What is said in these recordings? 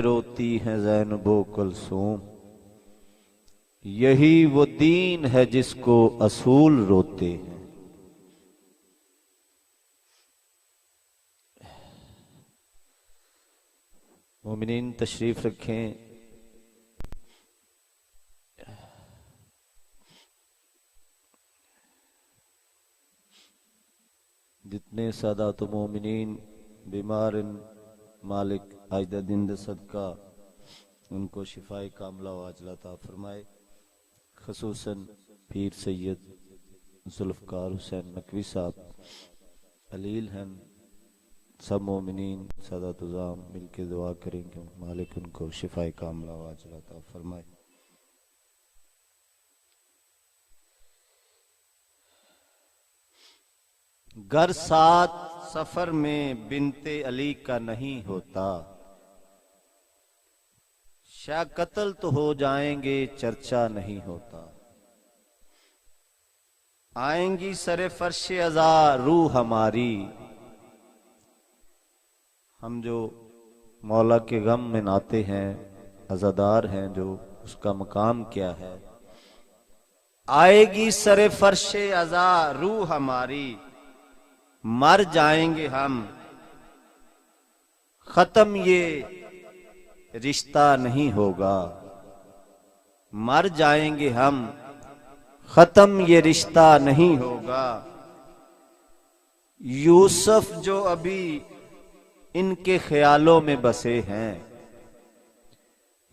रोती हैं ज़ैनबो कुलसूम, यही वो दीन है जिसको असूल रोते हैं। मोमिनीन तशरीफ रखें। जितने सादात मोमिनीन बीमार मालिक आइदा दिन सदका उनको शिफाए कामला वाजला अता फरमाए। खसूसन पीर सैयद जुल्फकार हुसैन नकवी साहब अलील हैं। सब मोमिनीन सादात उज़ाम मिलके दुआ करेंगे मालिक उनको शिफाए कामला वाजला अता फरमाए। घर साथ सफर में बिनते अली का नहीं होता, शाह कत्ल तो हो जाएंगे चर्चा नहीं होता। आएंगी सरे फर्श अज़ा रूह हमारी, हम जो मौला के गम में नाते हैं अज़ादार हैं, जो उसका मकाम क्या है। आएगी सरे फर्श अज़ा रूह हमारी, मर जाएंगे हम खत्म ये रिश्ता नहीं होगा। मर जाएंगे हम खत्म ये रिश्ता नहीं होगा। यूसुफ जो अभी इनके ख्यालों में बसे हैं,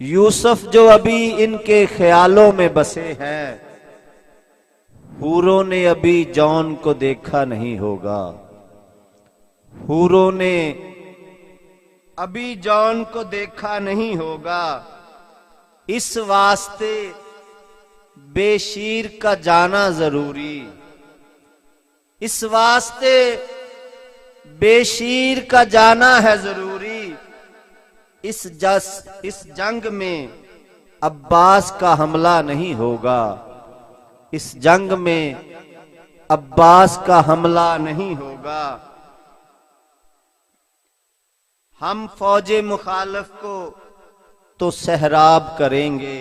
यूसुफ जो अभी इनके ख्यालों में बसे हैं, हूरों ने अभी जॉन को देखा नहीं होगा। हूरों ने अभी जॉन को देखा नहीं होगा। इस वास्ते बेशीर का जाना जरूरी, इस वास्ते बेशीर का जाना है जरूरी। इस जंग में अब्बास का हमला नहीं होगा। इस जंग में अब्बास का हमला नहीं होगा। हम फौजे मुखालिफ को तो सहराब करेंगे,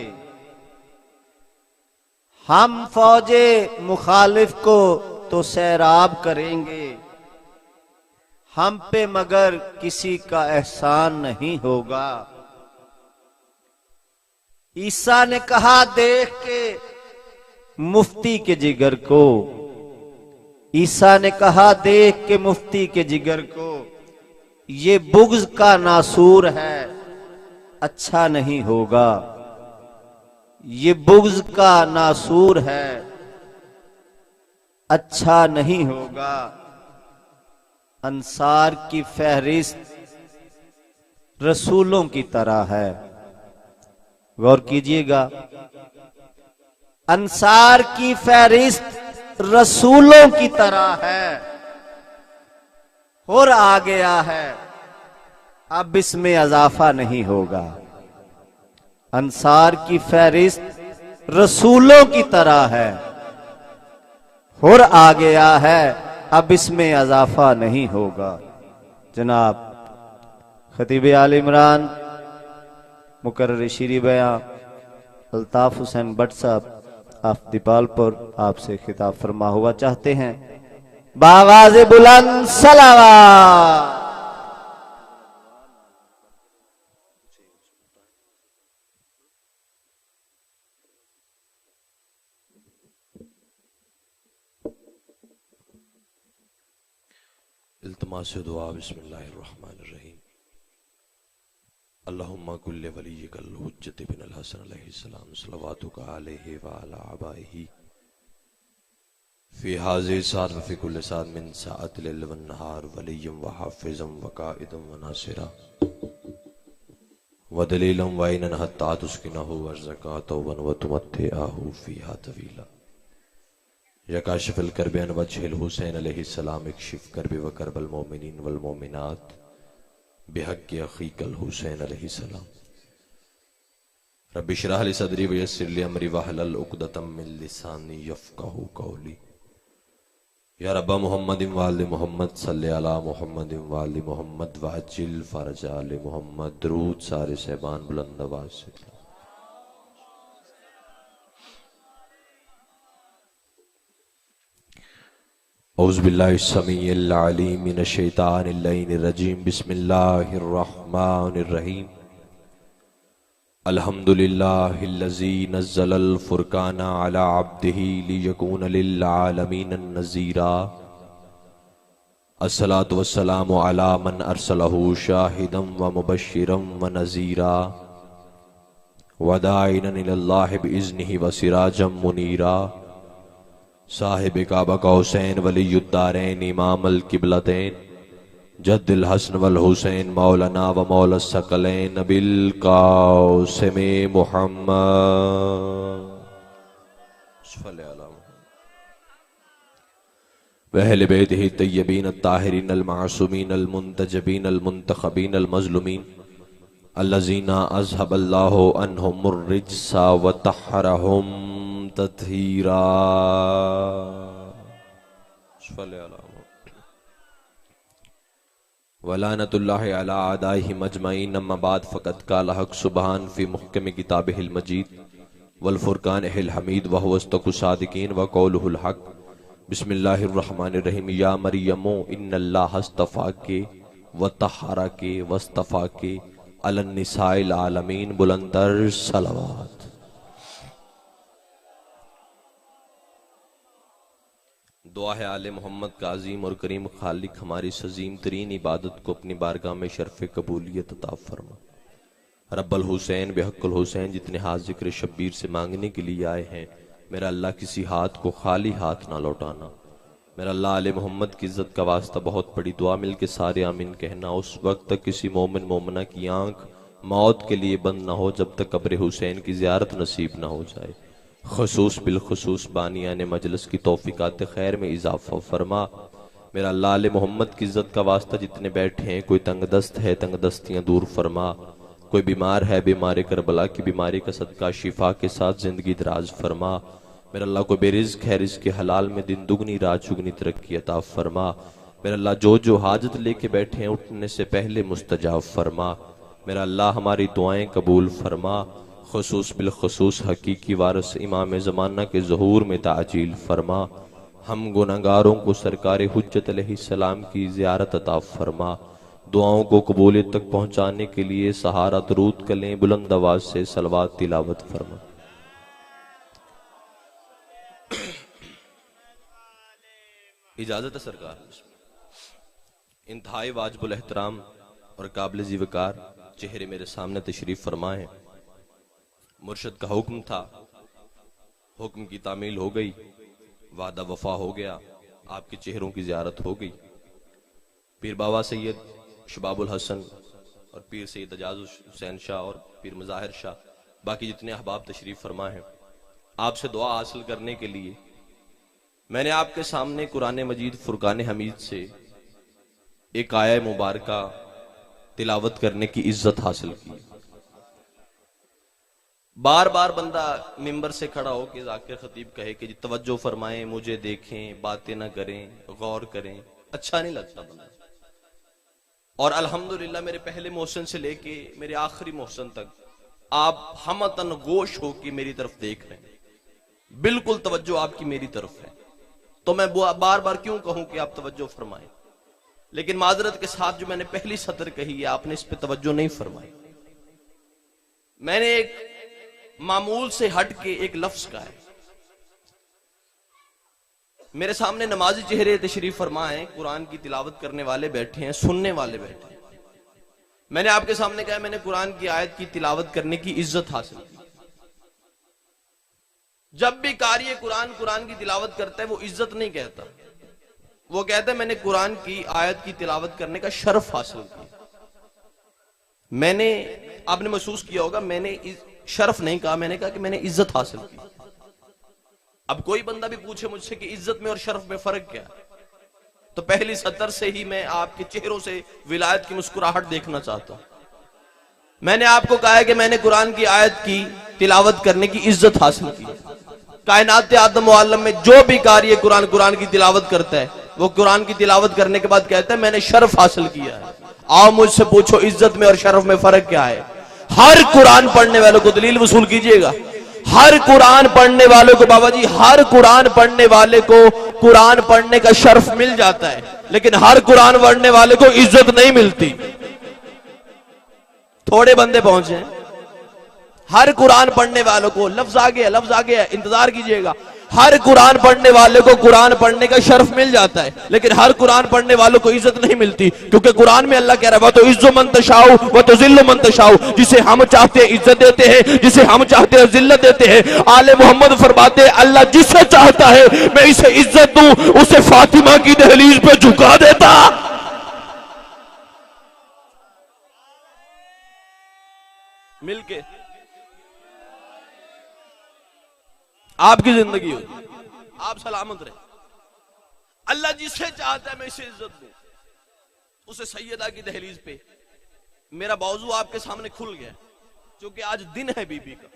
हम फौजे मुखालिफ को तो सहराब करेंगे। हम पे मगर किसी का एहसान नहीं होगा। ईसा ने कहा देख के मुफ्ती के जिगर को, ईसा ने कहा देख के मुफ्ती के जिगर को, ये बुग़्ज़ का नासूर है अच्छा नहीं होगा। ये बुग़्ज़ का नासूर है अच्छा नहीं होगा। अंसार की फहरिस्त रसूलों की तरह है। गौर कीजिएगा, अंसार की फहरिस्त रसूलों की तरह है और आ गया है, अब इसमें इजाफा नहीं होगा। अंसार की फहरिस्त रसूलों की तरह है और आ गया है, अब इसमें इजाफा नहीं होगा। जनाब खतीब आल इमरान मुकर्रर शीरी बयां अल्ताफ हुसैन भट्ट साहब आप दीपालपुर आपसे खिताब फरमा हुआ चाहते हैं। बावाज़े बुलंद सलावत। इल्तिमास दुआ बिस्मिल्लाहिर्रहमानिर्रहीम। अल्लाहुम्मा कुल्ले वलिय्यिकल हुज्जत इब्नुल हसन अलैहिस्सलाम सलवातुका अलैहि व अला आबाइही फी हाज़िहि साअत व फी कुल्लि साअत मिन साअतिल लैल वन नहार वलिय्यम व हाफ़िज़म व काइदम व नासिरा व दलीलम व ऐनन हत्ता तुस्किनहु व ज़कातन व तुमत्तिअहु फ़ीहा तवीला। या काशिफ़िल कर्बि अन वजहिल हुसैन अलैहिस्सलाम इक्शिफ़ कर्बि व कर्बल मोमिनीन वल मोमिनात बिहक़्क़ि अख़ीकल हुसैन अलैहिस्सलाम। रब्बि इश्रह ली सदरी व यस्सिर ली अमरी वहलुल उक़दतम मिन लिसानी यफ़क़हू क़ौली। या रब्बा मुहम्मद वाले मोहम्मद सल्ले अला मुहम्मद वाले मोहम्मद वाजिल फरज आले मोहम्मद। दरूद सारे सहबान बुलंद आवाज से। औज़ु बिल्लाहि समीइल अलीम मिनश शैतानिर रजीम। बिस्मिल्लाहिर रहमानिर रहीम। अल्हम्दुलिल्लाहिल्लज़ी नज़्ज़लल फ़ुरक़ाना अला अब्दिही लियकूना लिल आलमीन नज़ीरा। अस्सलातु वस्सलामु अला मन अरसलहु शाहिदम व मुबश्शिरम व नज़ीरा व दाइनन इलल्लाहि बिइज़्निहि व सिराजम मुनीरा। साहिब काबा कौसैन वलीयुद्दारैन इमामुल क़िबलतैन जद्दुल हसन वल हुसैन मौलाना व मौला सकलैन बिल कासिम मुहम्मद व अहले बैतिही तय्यबीन अत्ताहिरीन अल मासूमीन अल मुंतजबीन अल मुंतखबीन अल मज़लूमीन अल्लज़ीना अज़हबल्लाहु अन्हुमुर रिज्सा व तहरहुम तत्हीरा। वलानतुल्लाहि अला आदाइहि मजमईन। अम्मा बाद फ़क़द क़ाल हक़ सुबहान फ़ी मुहकम किताबिहिल मजीद वल फ़ुरक़ानिहिल हमीद व हुवा अस्दक़ु सादिक़ीन व क़ौलुहुल हक़। बिस्मिल्लाहिर रहमानिर रहीम। या मरियमो इन्नल्लाह अस्तफ़ाके व तहरके वस्तफ़ाके अलन निसाइल आलमीन। बुलंदर सलावत। दुआ है आले मोहम्मद का अजीम और करीम खालिक हमारी सजीम तरीन इबादत को अपनी बारगाह में शर्फ कबूलियत अता फरमा। रब्बल हुसैन बेहक्कुल हुसैन जितने हाथ जिक्र शब्बीर से मांगने के लिए आए हैं, मेरा अल्लाह किसी हाथ को खाली हाथ ना लौटाना। मेरा अल्लाह आले मोहम्मद की इज्जत का वास्ता बहुत बड़ी दुआ मिल के सारे आमीन कहना। उस वक्त तक किसी मोमिन मोमना की आंख मौत के लिए बंद ना हो जब तक कब्र हुसैन की ज़ियारत नसीब ना हो जाए। खसूस बिलखसूस बानियान मजलिस की तौफीकात खैर में इजाफा फरमा। मेरा अल्लाह आले मोहम्मद की इज्जत का वास्ता जितने बैठे हैं, कोई तंगदस्त है तंगदस्तियां दूर फरमा, कोई बीमार है बीमार करबला की बीमारी का सदका शिफा के साथ जिंदगी दराज फरमा। मेरा अल्लाह को बेरिज़्क है रिज़्क़ हलाल में दिन दुगनी रात चुगनी तरक्की अता फरमा। मेरा अल्लाह जो जो हाजत लेके बैठे हैं उठने से पहले मुस्तजाब फरमा। मेरा अल्लाह हमारी दुआएं कबूल फरमा। खसूस बिलखसूस हकीकी वारिस इमाम ज़माना के ज़हूर में ताजील फरमा। हम गुनहगारों को सरकार हुज्जत अलैहिस्सलाम की ज़ियारत अता फरमा। दुआओं को कबूलियत तक पहुँचाने के लिए सहारा दरूद कलें बुलंद आवाज से सलवात तिलावत फरमा। इजाजत है सरकार। इंतहाई वाजिबुल एहतराम और काबिल ज़िवकार चेहरे मेरे सामने तशरीफ फरमाए। मुर्शद का हुक्म था, हुक्म की तामील हो गई, वादा वफा हो गया, आपके चेहरों की ज़ियारत हो गई। पीर बाबा सैयद शबाबुल हसन और पीर सैयद एजाज हुसैन शाह और पीर मज़ाहिर शाह, बाकी जितने अहबाब तशरीफ फरमा हैं, आपसे दुआ हासिल करने के लिए मैंने आपके सामने कुरान मजीद फुरकान हमीद से एक आया मुबारका तिलावत करने की इज्जत हासिल की। बार बार बंदा मिंबर से खड़ा हो के जाकिर खतीब कहे कि जी तवज्जो फरमाएं, मुझे देखें, बातें ना करें, गौर करें, अच्छा नहीं लगता बंदा। और अल्हम्दुलिल्लाह मेरे पहले मोहसिन से लेके मेरे आखिरी मोहसिन तक आप हमतन गोश हो के मेरी तरफ देख रहे हैं, बिल्कुल तवज्जो आपकी मेरी तरफ है। तो मैं बार बार क्यों कहूं कि आप तवज्जो फरमाएं, लेकिन माजरत के साथ जो मैंने पहली सतर कही है आपने इस पे तवज्जो नहीं फरमाई। मैंने एक मामूल से हट के एक लफ्ज का है। मेरे सामने नमाजी चेहरे तशरीफ फरमा है, कुरान की तिलावत करने वाले बैठे हैं, सुनने वाले बैठे हैं। मैंने आपके सामने कहा मैंने कुरान की आयत की तिलावत करने की इज्जत हासिल की। जब भी कारी कुरान कुरान की तिलावत करता है वो इज्जत नहीं कहता, वो कहता है मैंने कुरान की आयत की तिलावत करने का शर्फ हासिल किया। मैंने आपने महसूस किया होगा मैंने शर्फ नहीं कहा, मैंने कहा कि मैंने इज्जत हासिल की। अब कोई बंदा भी पूछे मुझसे कि इज्जत में और शर्फ में फर्क क्या है, तो पहली सतर से ही मैं आपके चेहरों से विलायत की मुस्कुराहट देखना चाहता हूं। मैंने आपको कहा है कि मैंने कुरान की आयत की तिलावत करने की इज्जत हासिल की। कायनात आदम व आलम में जो भी कार्य कुरान की तिलावत करता है, वो कुरान की तिलावत करने के बाद कहता है मैंने शर्फ हासिल किया है। आओ मुझसे पूछो इज्जत में और शर्फ में फर्क क्या है। हर कुरान पढ़ने वालों को दलील वसूल कीजिएगा, हर कुरान पढ़ने वालों को, बाबा जी हर कुरान पढ़ने वाले को कुरान पढ़ने का शर्फ मिल जाता है, लेकिन हर कुरान पढ़ने वाले को इज्जत नहीं मिलती। थोड़े बंदे पहुंचे हैं। हर कुरान पढ़ने वालों को, लफ्ज आ गया, लफ्ज आ गया, इंतजार कीजिएगा। हर कुरान पढ़ने वाले को कुरान पढ़ने का शर्फ मिल जाता है, लेकिन हर कुरान पढ़ने वालों को इज्जत नहीं मिलती, क्योंकि कुरान में अल्लाह कह रहा है वह तो इज्जो मन तशाओ वह तो जिल्लो मन तशाओ, जिसे हम चाहते हैं इज्जत देते हैं, जिसे हम चाहते हैं जिल्लत देते हैं। आले मोहम्मद फरमाते हैं अल्लाह जिसे चाहता है मैं इसे इज्जत दूं, उसे फातिमा की दहलीज पे झुका देता। मिलके आपकी जिंदगी हो, आप सलामत रहे। अल्लाह जिसे चाहता है मैं इसे इज्जत दूं, उसे सैयदा की दहलीज पे। मेरा बावजू आपके सामने खुल गया, क्योंकि आज दिन है बीबी का,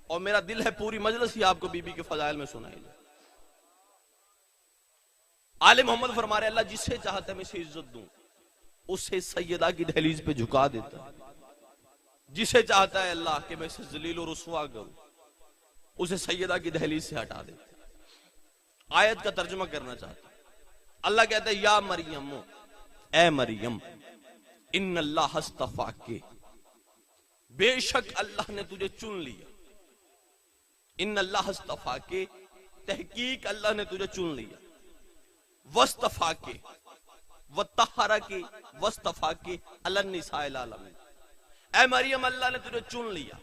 और मेरा दिल है पूरी मजलिस ही आपको बीबी के फजाइल में सुनाई जाए। आले मोहम्मद फरमा रहे अल्लाह जिसे चाहता है मैं इसे इज्जत दूं, उसे सैयदा की दहलीज पे झुका देता है। जिसे चाहता है अल्लाह कि मैं इसे जलील और रुसवा करूं, उसे सैयदा की दहलीज से हटा देता। आयत का तर्जुमा करना चाहता अल्लाह कहता है या मरियम, ए मरियम, इन्नल्लाह हस्तफा के, बेशक अल्लाह ने तुझे चुन लिया। इन्नल्लाह हस्तफा के, तहकीक अल्लाह ने तुझे चुन लिया। वस्तफा के, वतहरा के, वस्तफा के अलन निसाइल आलमीन। ए मरियम अल्लाह ने तुझे चुन लिया,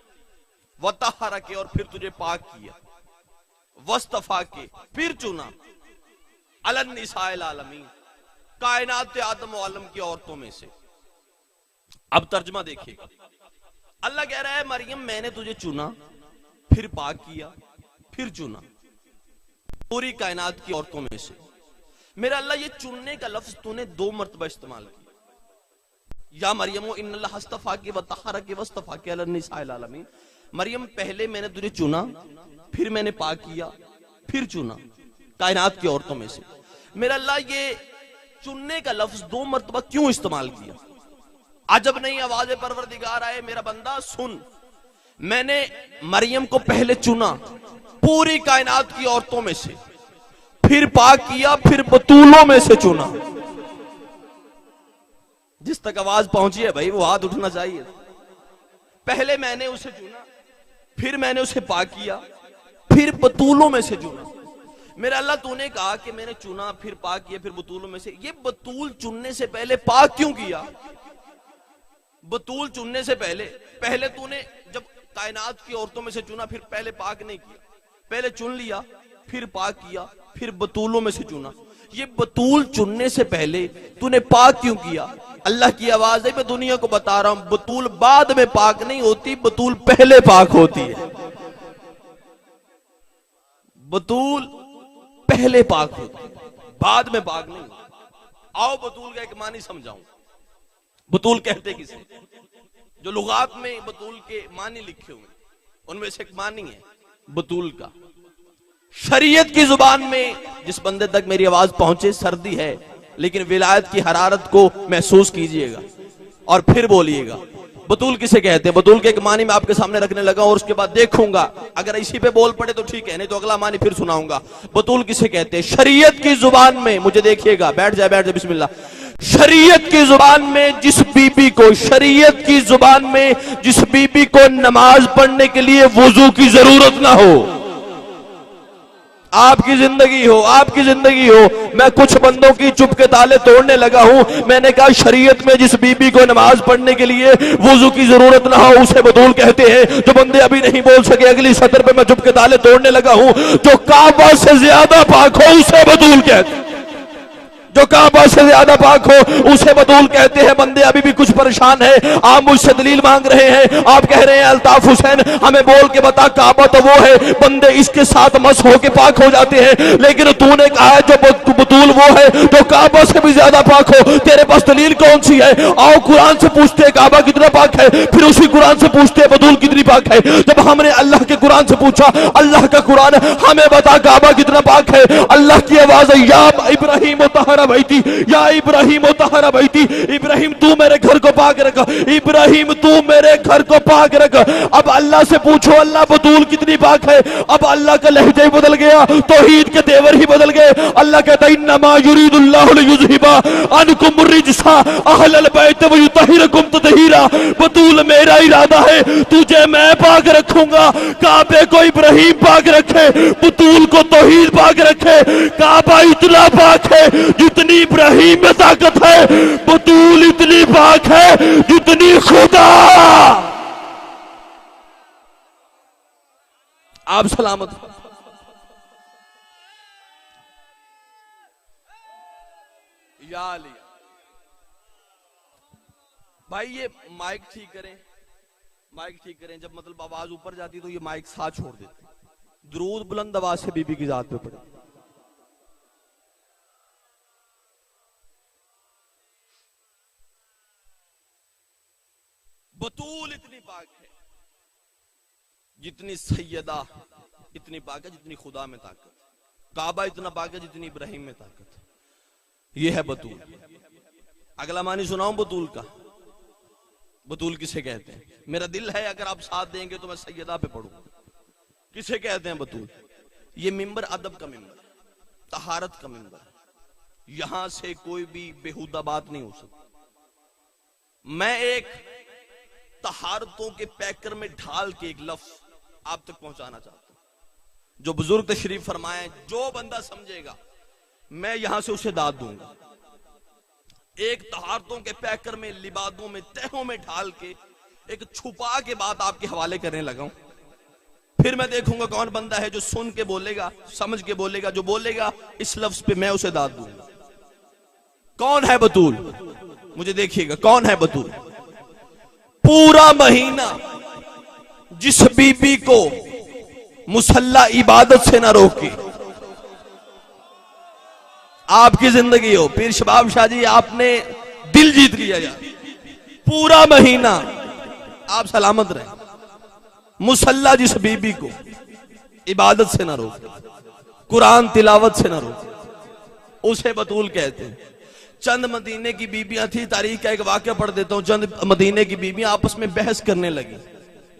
वतहरा के और फिर तुझे पाक किया, वस्तफा के फिर चुना, अलन निसाइल आलमीन, कायनात आदम व आलम की औरतों में से। अब तर्जुमा देखिएगा, अल्लाह कह रहा है मरियम मैंने तुझे चुना, फिर पाक किया, फिर चुना पूरी कायनात की औरतों में से। मेरा अल्लाह ये चुनने का लफ्ज तूने 2 मरतबा इस्तेमाल किया। या मरियम इन्नल्लाह हस्तफा के वतहरा के वस्तफा के अलन निसाइल आलमीन। मरियम पहले मैंने तुझे चुना, फिर मैंने पाक किया, फिर चुना कायनात की औरतों में से। मेरा अल्लाह ये चुनने का लफ्ज 2 मरतबा क्यों इस्तेमाल किया? अजब नहीं आवाज़ परवरदिगार आए मेरा बंदा सुन, मैंने मरियम को पहले चुना पूरी कायनात की औरतों में से, फिर पाक किया, फिर बतूलों में से चुना। जिस तक आवाज पहुंची है भाई वो हाथ उठना चाहिए। पहले मैंने उसे चुना, फिर मैंने उसे पाक किया, फिर बतूलों में से चुना। मेरा अल्लाह तूने कहा कि मैंने चुना, फिर पाक किया, फिर बतूलों में से। ये बतूल चुनने से पहले पाक क्यों किया? बतूल चुनने से पहले तूने जब कायनात की औरतों में से चुना, फिर पहले पाक नहीं किया, पहले चुन लिया, फिर पाक किया, फिर बतूलों में से चुना। ये बतूल चुनने से पहले तूने पाक क्यों किया? अल्लाह की आवाज है, मैं दुनिया को बता रहा हूं, बतूल बाद में पाक नहीं होती, बतूल पहले पाक होती है। बतूल पहले पाक होती है, बाद में पाक नहीं होती। आओ बतूल का एक मानी समझाऊं। बतूल कहते किसे? जो लुगात में बतूल के मानी लिखे हुए उनमें से एक मानी है बतूल का। शरीयत की जुबान में जिस बंदे तक मेरी आवाज पहुंचे, सर्दी है लेकिन विलायत की हरारत को महसूस कीजिएगा और फिर बोलिएगा बतूल किसे कहते हैं। बतूल के एक मानी मैं आपके सामने रखने लगा और उसके बाद देखूंगा अगर इसी पे बोल पड़े तो ठीक है, नहीं तो अगला मानी फिर सुनाऊंगा। बतूल किसे कहते हैं? शरीयत की जुबान में, मुझे देखिएगा, बैठ जाए बिस्मिल्लाह। शरीयत की जुबान में जिस बीबी को, शरीयत की जुबान में जिस बीबी को नमाज पढ़ने के लिए वुजू की जरूरत ना हो, आपकी जिंदगी हो, आपकी जिंदगी हो। मैं कुछ बंदों की चुप के ताले तोड़ने लगा हूं। मैंने कहा शरीयत में जिस बीबी को नमाज पढ़ने के लिए वुजू की जरूरत ना हो उसे बतूल कहते हैं। जो बंदे अभी नहीं बोल सके अगली सतर पे मैं चुप के ताले तोड़ने लगा हूं। जो काबा से ज्यादा पाक हो उसे बतूल कहते हैं। जो काबा से ज्यादा पाक हो उसे बतूल कहते हैं। बंदे अभी भी कुछ परेशान है, आप मुझसे दलील मांग रहे हैं, आप कह रहे हैं अल्ताफ हुसैन हमें बोल के बता, काबा तो वो है, बंदे इसके साथ मस होके पाक हो जाते हैं, लेकिन तूने कहा है जो बतूल वो है तो काबा से भी ज्यादा पाक हो। तेरे पास दलील कौन सी है? आओ कुरान से पूछते हैं काबा कितना पाक है, फिर उसी कुरान से पूछते हैं बतूल कितनी पाक है। जब हमने अल्लाह के कुरान से पूछा, अल्लाह का कुरान हमें बता काबा कितना पाक है, अल्लाह की आवाज है या इब्राहिम तहरा बैती, या इब्राहिम तहरा बैती, इब्राहिम तू मेरे घर को पाक रख, इब्राहिम तू मेरे घर को पाक रख। अब अल्लाह से पूछो अल्लाह बतूल कितनी पाक है। अब अल्लाह का लहजा ही बदल गया, तौहीद के तेवर ही बदल गए। अल्लाह कहता है इन्नमा युरीदुल्लाहु लियुज़हिबा अनकुम रिजसा अहलल बैत व युतहिरकुम ततहीरा। बतूल मेरा इरादा है तुझे मैं पाक रखूंगा। काबे को इब्राहिम पाक रखे, बतूल को तौहीद पाक रखे। काबा इतना पाक है जितनी इब्राहिम में ताकत है, बतूल इतनी पाक है जितनी खुदा। आप सलामत या अली। भाई ये माइक ठीक करें, माइक ठीक करें। जब मतलब आवाज ऊपर जाती तो ये माइक साथ छोड़ देते। दुरूद बुलंद आवाज से बीबी की जात पे पड़े। बतूल इतनी पाक है जितनी सैयदा इतनी पाक है जितनी खुदा में ताकत। काबा इतना पाक है जितनी इब्राहिम में ताकत। यह है बतूल। अगला मानी सुनाऊं बतूल का। बतूल किसे कहते हैं? मेरा दिल है अगर आप साथ देंगे तो मैं सैयदा पे पढ़ूं। किसे कहते हैं बतूल? ये मिंबर अदब का मिंबर, तहारत का मिंबर। यहां से कोई भी बेहुदा बात नहीं हो सकती। मैं एक तहारतों के पैकर में ढाल के एक लफ्ज आप तक पहुंचाना चाहता हूं जो बुजुर्ग तशरीफ फरमाए। जो बंदा समझेगा मैं यहां से उसे दाद दूंगा। एक तहारतों के पैकर में, लिबादों में, तहों में ढाल के एक छुपा के बात आपके हवाले करने लगा हूं। फिर मैं देखूंगा कौन बंदा है जो सुन के बोलेगा, समझ के बोलेगा। जो बोलेगा इस लफ्ज पे मैं उसे दाद दूंगा। कौन है बतूल? मुझे देखिएगा कौन है बतूल। पूरा महीना जिस बीबी को मुसल्ला इबादत से ना रोके, आपकी जिंदगी हो। पीर शबाब शाह जी आपने दिल जीत लिया यार। पूरा महीना आप सलामत रहे। मुसल्ला जिस बीबी को इबादत से ना रोके, कुरान तिलावत से ना रोके, उसे बतूल कहते हैं। चंद मदीने की बीबियां थी, तारीख का एक वाक्य पढ़ देता हूं। चंद मदीने की बीबियां आपस में बहस करने लगी,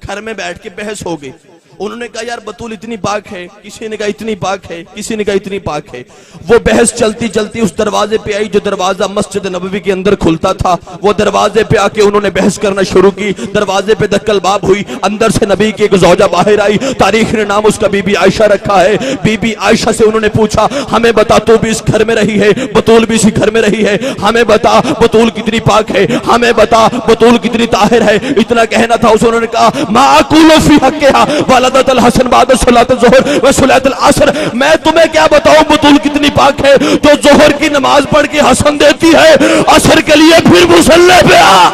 घर में बैठ के बहस हो गई। उन्होंने कहा यार बतूल इतनी पाक है, किसी ने कहा इतनी पाक है, किसी ने कहा इतनी पाक है। वो बहस चलती चलती उस दरवाजे पे आई जो दरवाजा मस्जिद नबवी के अंदर खुलता था। वो दरवाजे पे आके उन्होंने बहस करना शुरू की। दरवाजे पे दक्कलबाब हुई, अंदर से नबी की एक जौजा बाहर आई। तारीख ने नाम उसका बीबी आयशा रखा है। बीबी आयशा से उन्होंने पूछा हमें बता तू भी इस घर में रही है, बतूल भी इसी घर में रही है, हमें बता बतूल कितनी पाक है, हमें बता बतूल कितनी ताहिर है। इतना कहना था उसे। उन्होंने कहा माकुलो फी हक्किहा वलदतल हसन बाद सलात ज़ोहर व सलातल असर। मैं तुम्हें क्या बताऊं बतूल कितनी पाक है। जो जोहर की नमाज पढ़ के हसन देती है, असर के लिए फिर मुसल्ले पे आ।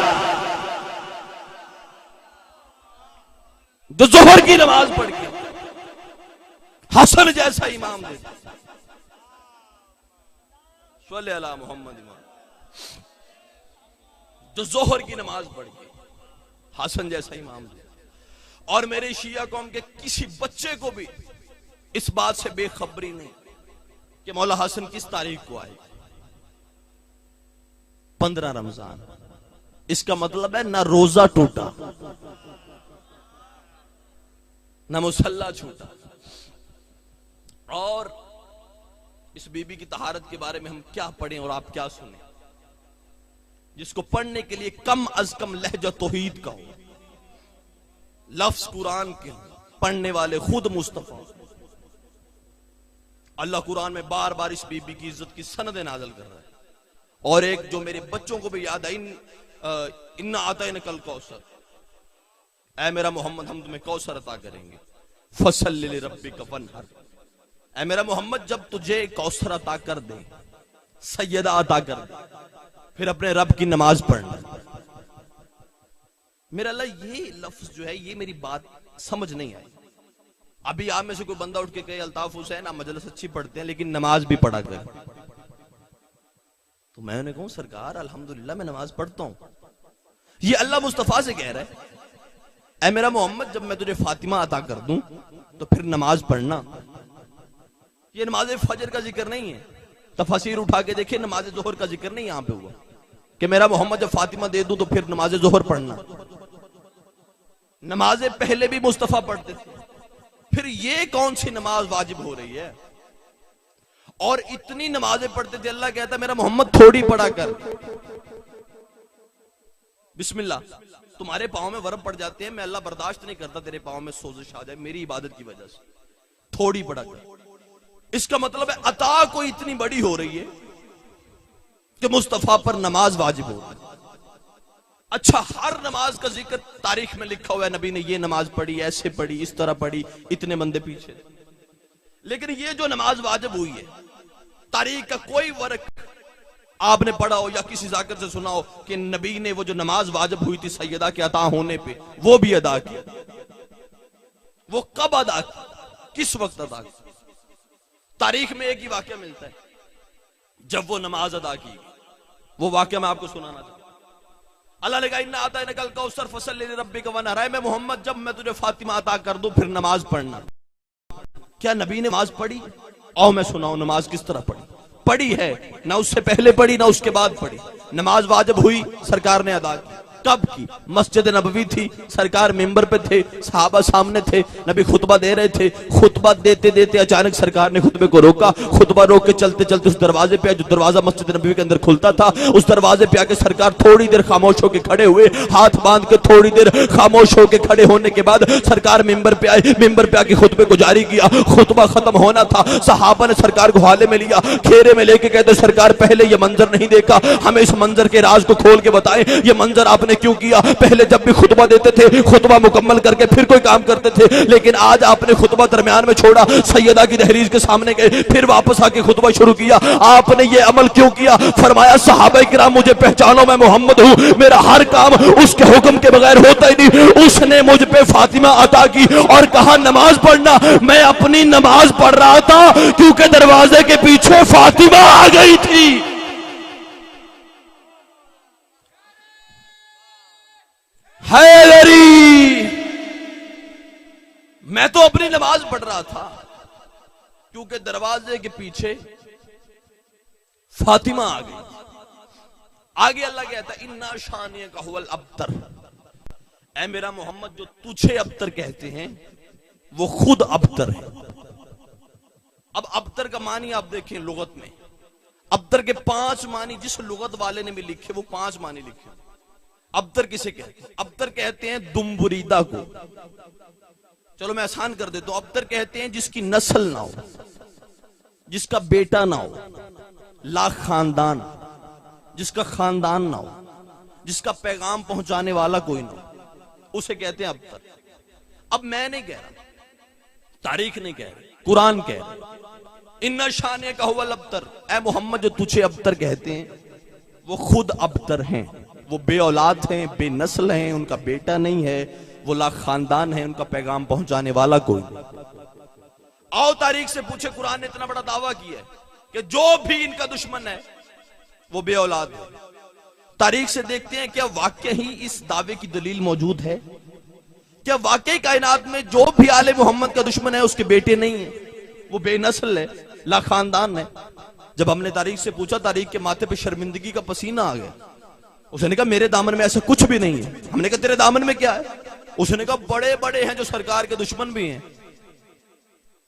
जो जोहर की नमाज पढ़ के हसन जैसा इमाम देता, सल्ले अला मोहम्मद इमाम, जो जोहर की नमाज पढ़ के हसन जैसा इमाम देता। और मेरे शिया कौम के किसी बच्चे को भी इस बात से बेखबरी नहीं कि मौला हसन किस तारीख को आए। 15 रमजान। इसका मतलब है ना रोजा टूटा, ना मुसल्ला छूटा। और इस बीबी की तहारत के बारे में हम क्या पढ़ें और आप क्या सुने, जिसको पढ़ने के लिए कम अज कम लहजा तौहीद का हो, लफ्ज कुरान के पढ़ने वाले खुद मुस्तफा। अल्लाह कुरान में बार बार इस बीबी की इज्जत की सनद नाज़िल कर रहा है। और एक जो मेरे बच्चों को भी याद आई, इन्ना आतैना कल कौसर, ऐ मेरा मोहम्मद हम तुम्हें कौसर अता करेंगे, फसल्लि लिरब्बिका वन्हर। ऐ मेरा मोहम्मद जब तुझे कौसर अता कर दे सैयदा अता कर दे, फिर अपने रब की नमाज पढ़ना। मेरा अल्लाह, ये लफ्ज जो है, ये मेरी बात समझ नहीं आई। अभी आप में से कोई बंदा उठ के कहे अल्ताफ हुसैन आप मजलिस अच्छी पढ़ते हैं लेकिन नमाज भी पढ़ा कर, तो मैं उन्हें कहूं सरकार अल्हम्दुलिल्लाह मैं नमाज पढ़ता हूं। ये अल्लाह मुस्तफा से कह रहा है, ऐ मेरा मोहम्मद जब मैं तुझे फातिमा अता कर दूं तो फिर नमाज पढ़ना। ये नमाज फजर का जिक्र नहीं है, तफसीर उठा के देखिए, नमाज जोहर का जिक्र नहीं यहां पे हुआ कि मेरा मोहम्मद जब फातिमा दे दूं तो फिर नमाज जोहर पढ़ना। नमाजें पहले भी मुस्तफा पढ़ते थे, फिर ये कौन सी नमाज वाजिब हो रही है? और इतनी नमाजें पढ़ते थे, अल्लाह कहता मेरा मोहम्मद थोड़ी पढ़ा कर। बिस्मिल्लाह, तुम्हारे पांव में वरम पड़ जाते हैं, मैं अल्लाह बर्दाश्त नहीं करता तेरे पांव में सोजिश आ जाए मेरी इबादत की वजह से, थोड़ी पढ़ा कर। इसका मतलब है अता कोई इतनी बड़ी हो रही है कि मुस्तफा पर नमाज वाजिब हो रही है। अच्छा, हर नमाज का जिक्र तारीख में लिखा हुआ है, नबी ने ये नमाज पढ़ी, ऐसे पढ़ी, इस तरह पढ़ी, इतने बंदे पीछे। लेकिन ये जो नमाज वाजिब हुई है, तारीख का कोई वर्क आपने पढ़ा हो या किसी जाकर से सुना हो कि नबी ने वो जो नमाज वाजिब हुई थी सैयदा के अता होने पे, वो भी अदा किया? वो कब अदा की, किस वक्त अदा की? तारीख में एक ही वाक्य मिलता है जब वो नमाज अदा की। वो वाक्य मैं आपको सुनाना चाहता हूं। अल्लाह ने कहा इन्ना आता है कल कौसर फसल रब्बिका वनहर, है मैं मोहम्मद जब मैं तुझे फातिमा अता कर दूं फिर नमाज पढ़ना। क्या नबी ने नमाज पढ़ी? आओ मैं सुनाऊं नमाज किस तरह पढ़ी। पढ़ी है, ना उससे पहले पढ़ी ना उसके बाद पढ़ी। नमाज वाजिब हुई, सरकार ने अदा की। कब की? मस्जिद नबवी थी, सरकार मिंबर पे थे, सहाबा सामने थे, नबी खुतबा दे रहे थे। खुतबा देते देते अचानक सरकार ने खुतबे को रोका। खुतबा रोक के चलते चलते उस दरवाजे पे, जो दरवाजा मस्जिद नबवी के अंदर खुलता था, उस दरवाजे पे आके सरकार थोड़ी देर खामोश होकर खड़े हुए। हाथ बांध के थोड़ी देर खामोश होकर खड़े होने के बाद सरकार मिंबर पे आए। मिंबर पे आके खुतबे को जारी किया। खुतबा खत्म होना था, सहाबा ने सरकार को हाले में लिया, घेरे में लेके कहते सरकार पहले ये मंजर नहीं देखा, हमें इस मंजर के राज को खोल के बताएं, ये मंजर आपने क्यों किया? पहले जब भी खुतबा देते थे, खुतबा मुकम्मल करके फिर कोई काम करते थे, लेकिन आज आपने खुतबा दरमियान में छोड़ा, सैयदा की दहलीज के सामने गए, फिर वापस आके खुतबा शुरू किया। आपने ये अमल क्यों किया? फरमाया सहाबा किराम मुझे पहचानो, मैं मोहम्मद हूं, मेरा हर काम उसके हुक्म के बगैर होता ही नहीं। उसने मुझ पे फातिमा अता की और कहा नमाज पढ़ना। मैं अपनी नमाज पढ़ रहा था क्योंकि दरवाजे के पीछे फातिमा आ गई थी। हैदरी, मैं तो अपनी नमाज पढ़ रहा था क्योंकि दरवाजे के पीछे फातिमा आ गई। आगे अल्लाह कहता है इन्ना शानिया का हुवल अब्तर, ऐ मेरा मोहम्मद जो तुझे अब्तर कहते हैं वो खुद अब्तर है। अब अब्तर का मानी आप देखें लुगत में, अब्तर के 5 मानी जिस लुगत वाले ने भी लिखे वो 5 मानी लिखे। अब्तर किसे कहते हैं? अब्तर कहते हैं दुम्बुरीदा को। चलो मैं आसान कर देता हूं, अब्तर कहते हैं जिसकी नस्ल ना हो, जिसका बेटा ना हो, ला खानदान, जिसका खानदान ना हो, जिसका पैगाम पहुंचाने वाला कोई ना हो, उसे कहते हैं अब्तर। अब मैं नहीं कह रहा, तारीख नहीं कह रही, कुरान कह रहा, इन्ना शाने का हुवल अब्तर, ऐ मोहम्मद जो तुझे अब्तर कहते हैं वो खुद अब्तर हैं। वो बे औलाद हैं, बेनस्ल हैं, उनका बेटा नहीं है, वो ला खानदान है, उनका पैगाम पहुंचाने वाला कोई नहीं। आओ तारीख से पूछे, कुरान ने इतना बड़ा दावा किया है कि जो भी इनका दुश्मन है वो बे औलाद है। तारीख से देखते हैं क्या वाकई ही इस दावे की दलील मौजूद है? क्या वाकई कायनात में जो भी आले मोहम्मद का दुश्मन है उसके बेटे नहीं है, वो बेनस्ल है, ला खानदान है? जब हमने तारीख से पूछा, तारीख के माथे पे शर्मिंदगी का पसीना आ गया। उसने कहा मेरे दामन में ऐसा कुछ भी नहीं है। हमने कहा तेरे दामन में क्या है? उसने कहा बड़े बड़े हैं जो सरकार के दुश्मन भी हैं,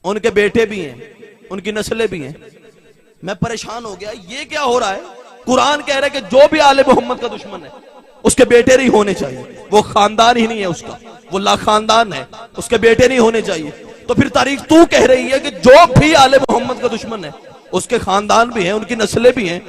उनके बेटे भी हैं, उनकी नस्लें भी हैं। मैं परेशान हो गया, ये क्या हो रहा है? कुरान कह रहा है कि जो भी आले मोहम्मद का दुश्मन है उसके बेटे नहीं होने चाहिए, वो खानदान ही नहीं है उसका, वो ला खानदान है, उसके बेटे नहीं होने चाहिए। तो फिर तारीख तू कह रही है कि जो भी आले मोहम्मद का दुश्मन है उसके खानदान भी हैं, उनकी नस्लें भी हैं,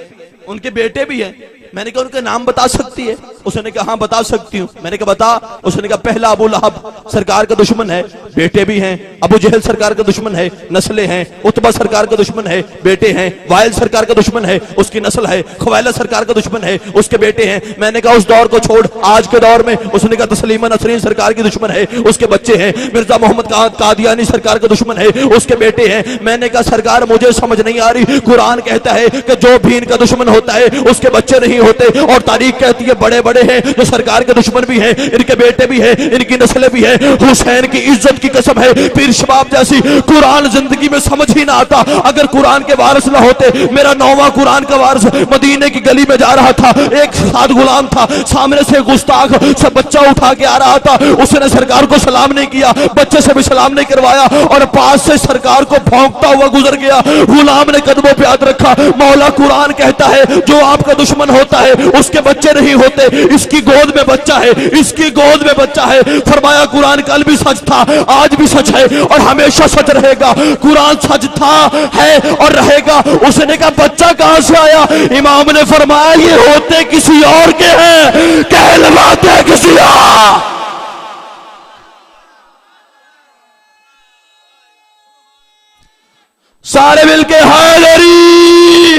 उनके बेटे भी हैं। मैंने कहा उनके नाम बता सकती है? उसने कहा हाँ बता सकती हूँ। मैंने कहा बता। उसने कहा पहला अबू लहब सरकार का दुश्मन है, बेटे भी हैं। अबू जहल सरकार का दुश्मन है, नस्लें हैं। उतबा सरकार का दुश्मन है, बेटे हैं। वाइल सरकार का दुश्मन है, उसकी नस्ल है। खवाइला सरकार का दुश्मन है, उसके बेटे हैं। मैंने कहा उस दौर को छोड़, आज के दौर में। उसने कहा तस्लीमा नसरीन सरकार की दुश्मन है, उसके बच्चे हैं। मिर्जा मोहम्मद कादियानी सरकार का दुश्मन है, उसके बेटे हैं। मैंने कहा सरकार मुझे समझ नहीं आ रही, कुरान कहता है कि जो भी इनका दुश्मन होता है उसके बच्चे नहीं होते, और तारीख कहती है बड़े बड़े हैं जो सरकार के दुश्मन भी हैं, इनके बेटे भी हैं, इनकी नस्लें भी हैं। हुसैन की इज्जत की कसम है, पीर शबाब जैसी कुरान जिंदगी में समझ ही ना आता। अगर कुरान के वारिस ना होते, मेरा 9वां कुरान का वारिस मदीने की गली में जा रहा था, एक साथ गुलाम था, सामने से गुस्ताख सब बच्चा उठा के आ रहा था, उसने सरकार को सलाम नहीं किया, बच्चे से भी सलाम नहीं करवाया, और पास से सरकार को भौंकता हुआ गुजर गया। गुलाम ने कदमों पे हाथ रखा, मौला कुरान कहता है जो आपका दुश्मन होता है उसके बच्चे नहीं होते, इसकी गोद में बच्चा है, इसकी गोद में बच्चा है। फरमाया कुरान कल भी सच था, आज भी सच है और हमेशा सच रहेगा। कुरान सच था, है और रहेगा। उसने कहा बच्चा कहां से आया? इमाम ने फरमाया ये होते किसी और के हैं, कहलवाते किसी और। सारे मिलके हैदरी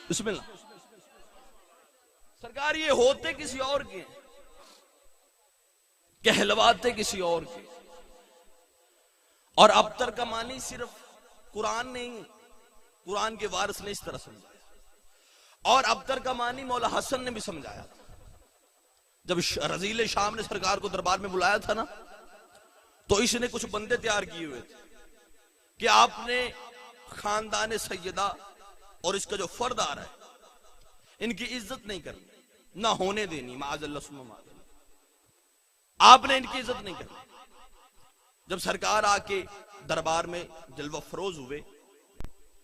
बिस्मिल्लाह। सरकार ये होते किसी और के, कहलवाते किसी और के। और अबतर का मानी सिर्फ कुरान नहीं, कुरान के वारिस ने इस तरह समझाया, और अबतर का मानी मौला हसन ने भी समझाया था। जब रजील शाम ने सरकार को दरबार में बुलाया था ना, तो इसने कुछ बंदे तैयार किए हुए थे कि आपने खानदान सैयदा और इसका जो फर्द आ रहा है इनकी इज्जत नहीं करनी, ना होने देनी, माअज़ल्लाह सुम्मा माअज़ल्लाह। आपने इनकी इज्जत नहीं करनी। जब सरकार आके दरबार में जलवा फरोज हुए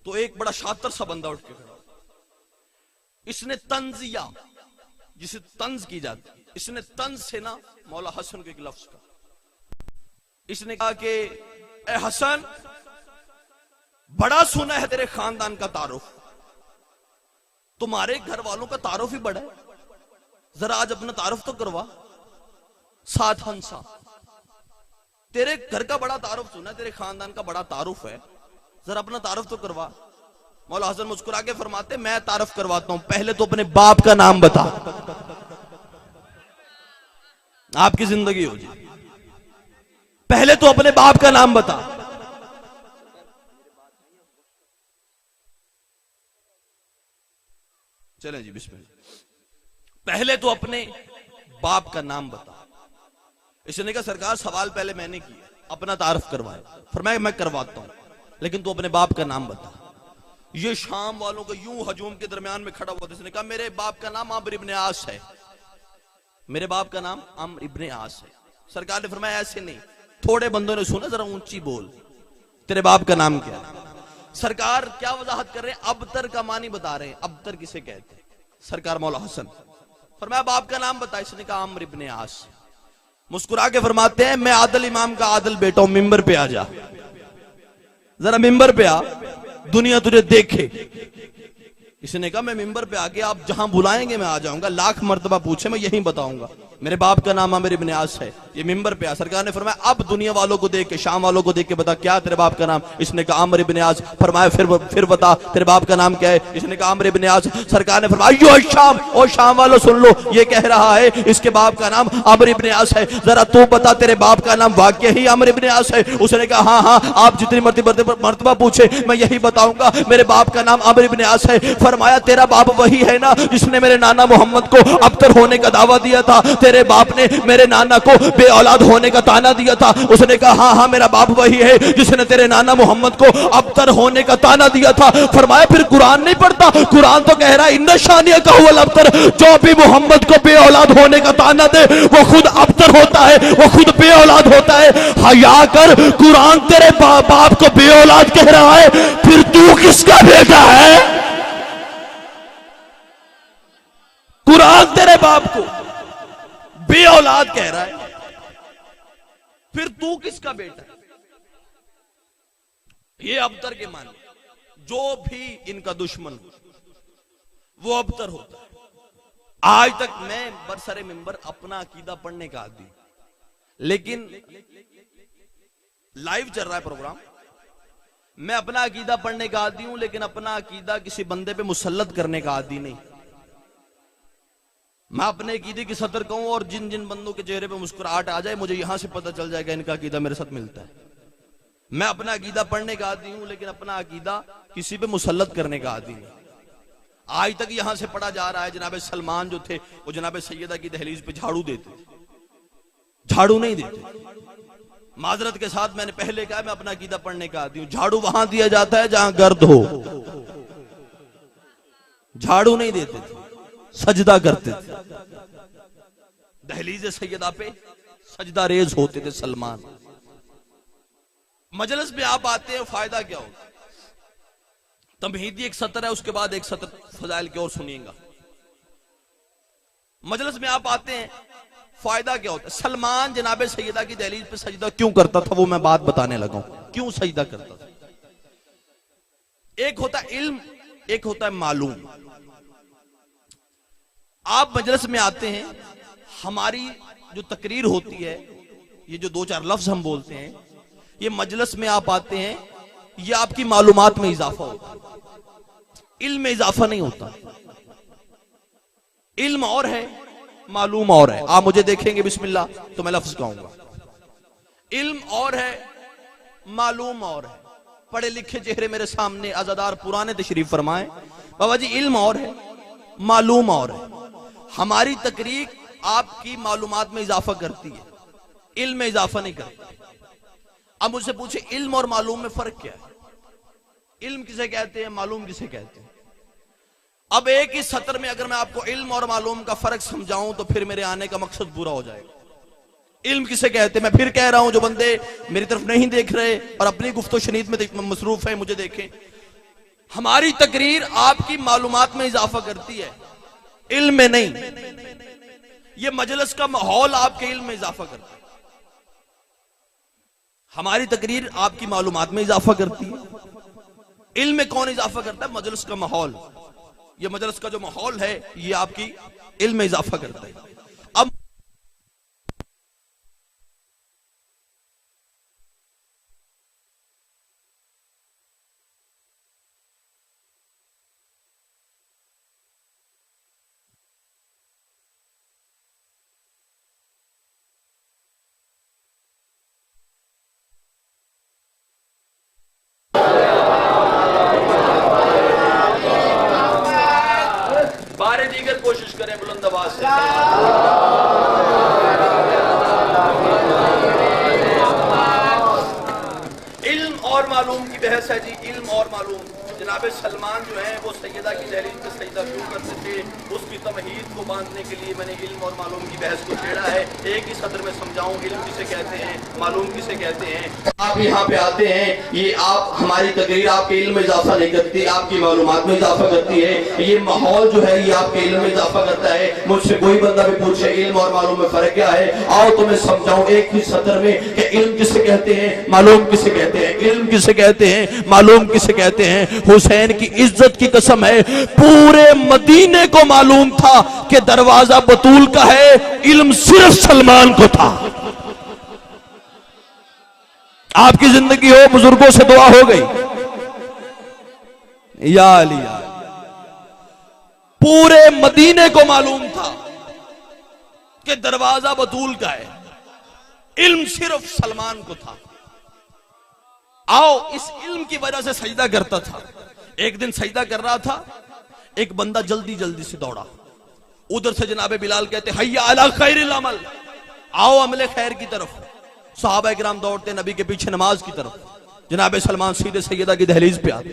तो एक बड़ा शातिर सा बंदा उठ के खड़ा, इसने तंजिया, जिसे तंज की जाती, इसने तंज से ना मौला हसन को एक लफ्ज कहा। इसने कहा कि ए हसन, बड़ा सुना है तेरे खानदान का तारुफ, तुम्हारे घर वालों का तारुफ ही बड़ा है, जरा आज अपना तारुफ तो करवा। साथ हंसा, तेरे घर का बड़ा तारुफ सुना है, तेरे खानदान का बड़ा तारुफ है, जरा अपना तारुफ तो करवा। मौला हसन मुस्कुरा के फरमाते मैं तारुफ करवाता हूं, पहले तो अपने बाप का नाम बता, आपकी जिंदगी हो जाए। पहले तो अपने बाप का नाम बता। चले जी बिस्मिल्लाह। पहले तो अपने बाप का नाम बता। इसने कहा सरकार सवाल पहले मैंने किया, अपना तारुफ करवाया। फरमाया मैं करवाता हूं, लेकिन तू अपने बाप का नाम बता। ये शाम वालों को यूं हजूम के दरमियान में खड़ा हुआ था। इसने कहा मेरे बाप का नाम अम्र इब्ने आस है, मेरे बाप का नाम अम्र इब्ने आस है। सरकार ने फरमाया ऐसे नहीं, थोड़े बंदों ने सुना, जरा ऊंची बोल, तेरे बाप का नाम क्या है? सरकार क्या वजाहत कर रहे हैं? अबतर का मानी बता रहे हैं। अबतर किसे कहते हैं? सरकार मौला हसन फरमाया बाप का नाम बता। इसने कहा अम्र इब्ने आस। मुस्कुरा के फरमाते हैं मैं आदल इमाम का आदल बेटा हूं, मिंबर पे आ जा, जरा मिंबर पे आ, दुनिया तुझे देखे। इसने कहा मैं मिंबर पे आके आप जहां बुलाएंगे मैं आ जाऊंगा, लाख मर्तबा पूछे मैं यही बताऊंगा, मेरे बाप का नाम आमिर इब्ने आस है। ये मिंबर पे आ। सरकार ने फरमाया अब दुनिया वालों को देख के, शाम वालों को देख के बता क्या तेरे बाप का नाम? इसने कहा आमिर इब्ने आस। फरमाया फिर बता तेरे बाप का नाम क्या है? इसने कहा आमिर इब्ने आस। सरकार ने फरमाया यो शाम, ओ शाम वालों सुन लो, ये कह रहा है इसके बाप का नाम आमिर इब्ने आस है, जरा तू बता तेरे बाप का नाम वाकई ही आमिर इब्ने आस है? उसने कहा हाँ हाँ, आप जितनी मर्तबा पूछे मैं यही बताऊंगा, मेरे बाप का नाम आमिर इब्ने आस है। फरमाया तेरा बाप वही है ना जिसने मेरे नाना मोहम्मद को अबतर होने का दावा दिया था? तेरे बाप ने मेरे नाना को बे औलाद होने का ताना दिया था? उसने कहा हाँ हाँ, मेरा बाप वही है जिसने तेरे नाना मोहम्मद को अबतर होने का ताना दिया था। फरमाया फिर कुरान नहीं पढ़ता? कुरान तो कह रहा है इन्ना शानिया का हुआ अबतर, जो भी मोहम्मद को बे औलाद होने का ताना दे वो खुद अबतर होता है, वो खुद बे औलाद होता है। हया कर, कुरान तेरे बाप को बे औलाद कह रहा है, फिर तू किसका बेटा है? कुरान तेरे बाप को बे औलाद कह रहा है, फिर तू किसका बेटा है? ये अबतर के माने, जो भी इनका दुश्मन हो वो अबतर होता है। आज तक मैं बरसरे मिंबर अपना अकीदा पढ़ने का आदी, लेकिन लाइव चल रहा है प्रोग्राम, मैं अपना अकीदा पढ़ने का आदी हूं, लेकिन अपना अकीदा किसी बंदे पे मुसल्लत करने का आदी नहीं। मैं अपने अकीदे की सतर कहूं और जिन जिन बंदों के चेहरे पे मुस्कुराहट आ जाए, मुझे यहां से पता चल जाएगा इनका अकीदा मेरे साथ मिलता है। मैं अपना अकीदा पढ़ने का आदी हूं, लेकिन अपना अकीदा किसी पे मुसल्लत करने का आदी नहीं। आज तक यहां से पढ़ा जा रहा है जनाब सलमान जो थे वो जनाब सैयदा की दहलीज पे झाड़ू देते थे, झाड़ू नहीं देते। माजरत के साथ मैंने पहले कहा मैं अपना अकीदा पढ़ने का आदी हूं। झाड़ू वहां दिया जाता है जहां गर्द हो, झाड़ू नहीं देते थे, सजदा करते थे। दहलीज सैयदा पे सजदा रेज होते थे सलमान। मजलिस में आप आते हैं, फायदा क्या होता? तमहीदी एक सत्र है, उसके बाद एक सत्र फजाइल की और सुनिएगा। मजलिस में आप आते हैं, फायदा क्या होता है? सलमान जनाबे सैयदा की दहलीज पे सजदा क्यों करता था, वो मैं बात बताने लगा हूं, क्यों सजदा करता था। एक होता है इल्म, एक होता है मालूम। आप मजलिस में आते हैं, हमारी जो तकरीर होती है, ये जो दो चार लफ्ज हम बोलते हैं, ये मजलिस में आप आते हैं, ये आपकी मालूमात में इजाफा होता है, इल्म में इजाफा नहीं होता। इल्म और है, मालूम और है। आप मुझे देखेंगे बिस्मिल्लाह तो मैं लफ्ज कहूंगा। इल्म और है, मालूम और है। पढ़े लिखे चेहरे मेरे सामने आजादार पुराने तशरीफ फरमाएं। बाबा जी इल्म और है, मालूम और है। हमारी तकरीर आपकी मालूमात में इजाफा करती है, इल्म में इजाफा नहीं करती। अब मुझसे पूछे इल्म और मालूम में फर्क क्या है? इल्म किसे कहते हैं, मालूम किसे कहते हैं? अब एक ही सत्र में अगर मैं आपको इल्म और मालूम का फर्क समझाऊं तो फिर मेरे आने का मकसद पूरा हो जाएगा। इल्म किसे कहते हैं, मैं फिर कह रहा हूं, जो बंदे मेरी तरफ नहीं देख रहे और अपनी गुफ्तो शनीद में मसरूफ है, मुझे देखें। हमारी तकरीर आपकी मालूमात में इजाफा करती है, इल्म में नहीं। ये मजलिस का माहौल आपके इल्म में इजाफा करता है। हमारी तकरीर आपकी मालूमात में इजाफा करती है। इल्म में कौन इजाफा करता है? मजलिस का माहौल। ये मजलिस का जो माहौल है, ये आपकी इल्म में इजाफा करता है। अब बारे दीगर कोशिश करें बुलंद आवाज से। इल्म और मालूम की बहस है जी। इल्म और मालूम, जनाब सलमान जो है वो सैयदा की दहलीज पे सजदा क्यों करते थे, उसकी तमहीद को बांधने के लिए मैंने इल्म और मालूम की बहस को छेड़ा है। एक ही सत्र में समझाऊं इल्म किसे कहते हैं, मालूम किसे कहते हैं। आप यहाँ पे आते हैं, ये आप हमारी तकरीर आपके इल्म में इजाफा नहीं करती, आपकी मालूमात में इजाफा करती है। ये माहौल जो है ये आपके इल्म में इजाफा करता है। मुझसे कोई बंदा भी पूछे इल्म और मालूम में फर्क क्या है, आओ तो मैं समझाऊं एक ही सत्र में कि इल्म किसे कहते हैं, मालूम किसे कहते हैं। इल्म किसे कहते हैं, मालूम किसे कहते हैं। हुसैन की इज्जत की कसम है, पूरे मदीने को मालूम था कि दरवाजा बतूल का है, इल्म सिर्फ सलमान को था। आपकी जिंदगी हो, बुजुर्गों से दुआ हो गई। या अली, पूरे मदीने को मालूम था कि दरवाजा बतूल का है, इल्म सिर्फ सलमान को था। आओ, इस इल्म की वजह से सजदा करता था। एक दिन सजदा कर रहा था, एक बंदा जल्दी जल्दी से दौड़ा। उधर से जनाबे बिलाल कहते हय्या अला खैरिल अमल, आओ अमले खैर की तरफ। सहाबा किराम दौड़ते नबी के पीछे नमाज की तरफ। जनाबे सलमान सीधे सैयदा की दहलीज पे आते,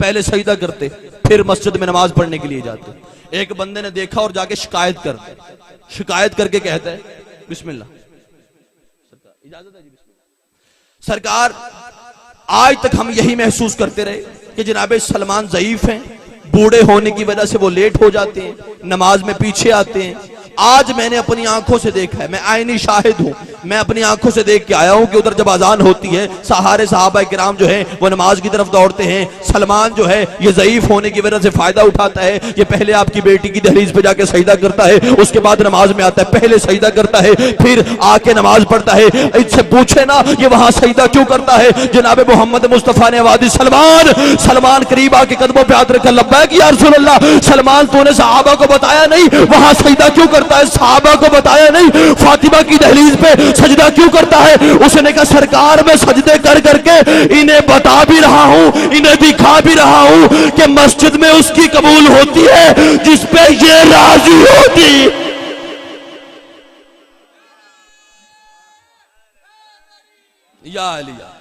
पहले सजदा करते, फिर मस्जिद में नमाज पढ़ने के लिए जाते। एक बंदे ने देखा और जाके शिकायत करके कहता है बिस्मिल्लाह, इजाजत है जी, बिस्मिल्लाह। सरकार, आज तक हम यही महसूस करते रहे कि जनाबे सलमान ज़ईफ हैं, बूढ़े होने की वजह से वो लेट हो जाते हैं, नमाज में पीछे आते हैं। आज मैंने अपनी आंखों से देखा है, मैं आईनी शाहिद हूं, मैं अपनी आंखों से देख के आया हूं कि उधर जब अजान होती है सहारे सहाबा किराम जो है वो नमाज की तरफ दौड़ते हैं। सलमान जो है ये ज़ईफ होने की वजह से फायदा उठाता है, ये पहले आपकी बेटी की दहलीज पे जाके सजदा करता है, उसके बाद नमाज में आता है, पहले सजदा करता है फिर आके नमाज पढ़ता है। इससे पूछे ना ये वहां सजदा क्यों करता है? जनाब मोहम्मद मुस्तफा ने आवाज़ दी, सलमान। सलमान करीब आके कदमों पे हाथ रखकर लब्बैक या रसूल अल्लाह। सलमान तूने सहाबा को बताया नहीं वहां सजदा क्यों करता है? सहाबा को बताया नहीं फातिमा की दहलीज पे सजदा क्यों करता है? उसने कहा सरकार मैं सजदे कर करके इन्हें बता भी रहा हूं, इन्हें दिखा भी रहा हूं कि मस्जिद में उसकी कबूल होती है जिस पे ये राजी होती। या अलिया,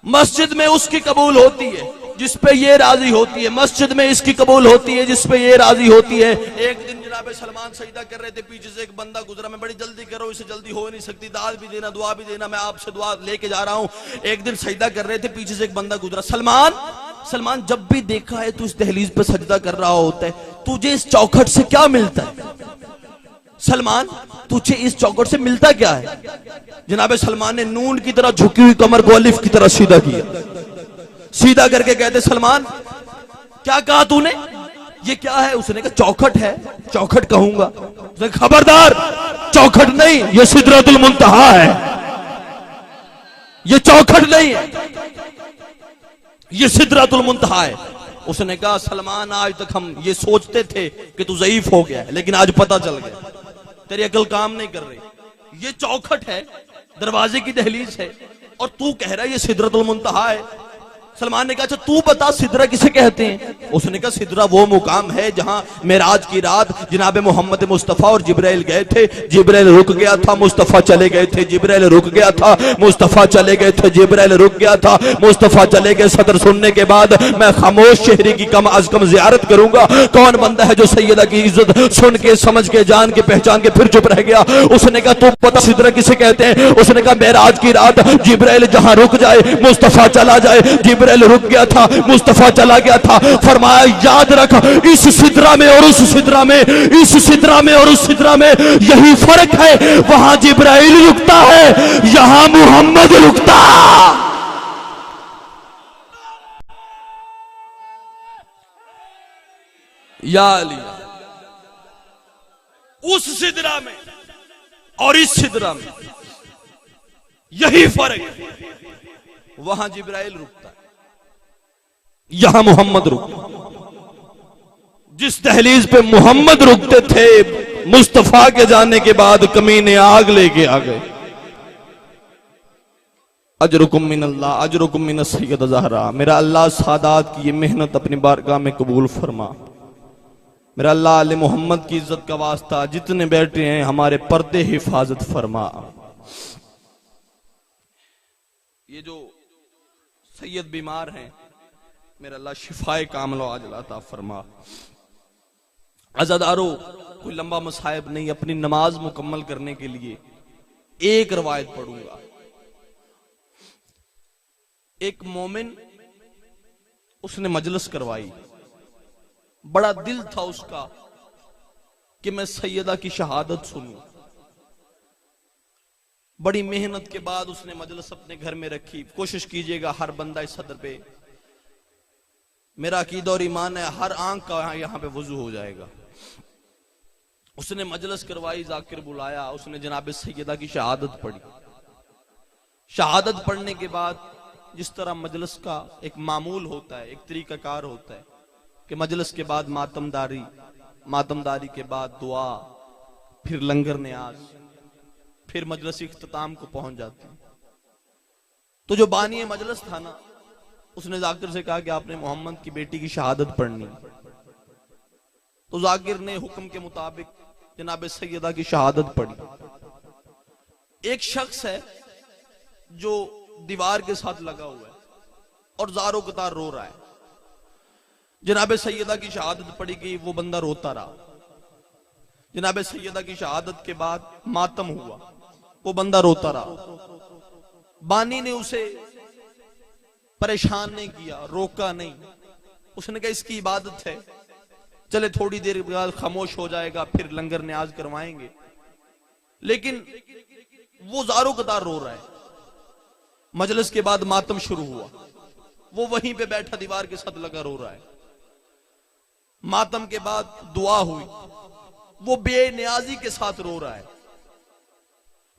मस्जिद में उसकी कबूल होती है जिस पे ये राजी होती है, मस्जिद में इसकी कबूल होती है जिस पे ये राजी होती है। एक दिन जनाब सलमान सजदा कर रहे थे, पीछे से एक बंदा गुजरा, मैं बड़ी जल्दी कर रहा हूं, इसे जल्दी हो नहीं सकती, दाल भी देना दुआ भी देना, मैं आपसे दुआ लेके जा रहा हूं। एक दिन सजदा कर रहे थे, पीछे से एक बंदा गुजरा, सलमान जब भी देखा है तू इस दहलीज पे सजदा कर रहा होता है, तुझे इस चौखट से क्या मिलता है? सलमान तुझे इस चौखट से मिलता क्या है? जनाब सलमान ने नून की तरह झुकी हुई कमर को अलिफ की तरह सीधा किया, सीधा करके कहते सलमान क्या कहा तूने? ये क्या है? उसने कहा चौखट है। चौखट कहूंगा? उसने खबरदार, चौखट नहीं, ये सिदरतुल मुंतहा है, ये चौखट नहीं है, ये सिदरतुल मुंतहा है। उसने कहा सलमान आज तक हम ये सोचते थे कि तू ज़ईफ हो गया है, लेकिन आज पता चल गया तेरी अकल काम नहीं कर रही। ये चौखट है, दरवाजे की दहलीज है, और तू कह रहा है ये सिदरतुल मुंतहा है। सलमान ने कहा अच्छा तू बता सिदरा किसे कहते हैं? उसने कहा सिदरा वो मुकाम है जहां मेराज की रात जनाब मोहम्मद मुस्तफा और जिब्राइल गए थे, जिब्राइल रुक गया था, मुस्तफा चले गए थे, जिब्राइल रुक गया था, मुस्तफा चले गए थे, जिब्राइल रुक गया था, मुस्तफा चले गए। सदर सुनने के बाद मैं खामोश शहरी की कम अज कम जियारत करूंगा। कौन बंदा है जो सैयदा की इज्जत सुन के समझ के जान के पहचान के फिर चुप रह गया? उसने कहा तू पता सिदरा किसे कहते हैं? उसने कहा मेराज की रात जिब्राइल जहां रुक जाए मुस्तफा चला जाए, जिब्राइल रुक गया था, मुस्तफा चला गया था। फरमाया याद रख इस सिदरा में और उस सिदरा में, इस सिदरा में और उस सिदरा में यही फर्क है, वहां जिब्राइल रुकता है, यहां मोहम्मद रुकता। या अली, उस सिदरा में और इस सिदरा में यही फर्क है, वहां जिब्राइल रुकता है, यहां मोहम्मद रुकता। जिस दहलीज पे मोहम्मद रुकते थे मुस्तफा के जाने के बाद कमीने आग लेके आ गए। अजरुकुम मिनल्लाह अजरुकुम मिनस सय्यद ज़हरा। मेरा अल्लाह सादात की ये मेहनत अपनी बारगाह में कबूल फरमा। मेरा अल्लाह आले मोहम्मद की इज्जत का वास्ता जितने बैठे हैं हमारे पर्दे हिफाजत फरमा। ये जो सैयद बीमार हैं मेरा अल्लाह शिफाए कामिला आजिल अता फरमा। अज़ादारो कोई लंबा मसाइब नहीं, अपनी नमाज मुकम्मल करने के लिए एक रवायत पढ़ूंगा। एक मोमिन उसने मजलिस करवाई, बड़ा दिल था उसका कि मैं सैयदा की शहादत सुनूं। बड़ी मेहनत के बाद उसने मजलिस अपने घर में रखी। कोशिश कीजिएगा हर बंदा इस सदर पे, मेरा अकीदा और ईमान है हर आंख का यहां पे वजू हो जाएगा। उसने मजलिस करवाई, जाकिर बुलाया, उसने जनाब सैयदा की शहादत पढ़ी। शहादत पढ़ने के बाद जिस तरह मजलिस का एक मामूल होता है, एक तरीकाकार होता है कि मजलिस के बाद मातमदारी, मातमदारी के बाद दुआ, फिर लंगर न्याज, फिर मजलिस इख्तिताम को पहुंच जाती है। तो जो बानी मजलिस था ना, उसने जाकिर से कहा कि आपने मोहम्मद की बेटी की शहादत पढ़नी। तो जाकिर ने हुक्म के मुताबिक जनाब सैयदा की शहादत पढ़ी। एक शख्स है जो दीवार के साथ लगा हुआ है और जारो कतार रो रहा है। जनाब सैयदा की शहादत पढ़ी गई, वो बंदा रोता रहा। जनाब सैयदा की शहादत के बाद मातम हुआ, वो बंदा रोता रहा। बानी ने उसे परेशान नहीं किया, रोका नहीं। उसने कहा इसकी इबादत है, चले थोड़ी देर बाद खामोश हो जाएगा, फिर लंगर न्याज करवाएंगे। लेकिन वो ज़ारो कतार रो रहा है। मजलिस के बाद मातम शुरू हुआ, वो वहीं पे बैठा दीवार के साथ लगा रो रहा है। मातम के बाद दुआ हुई, वो बेनियाजी के साथ रो रहा है।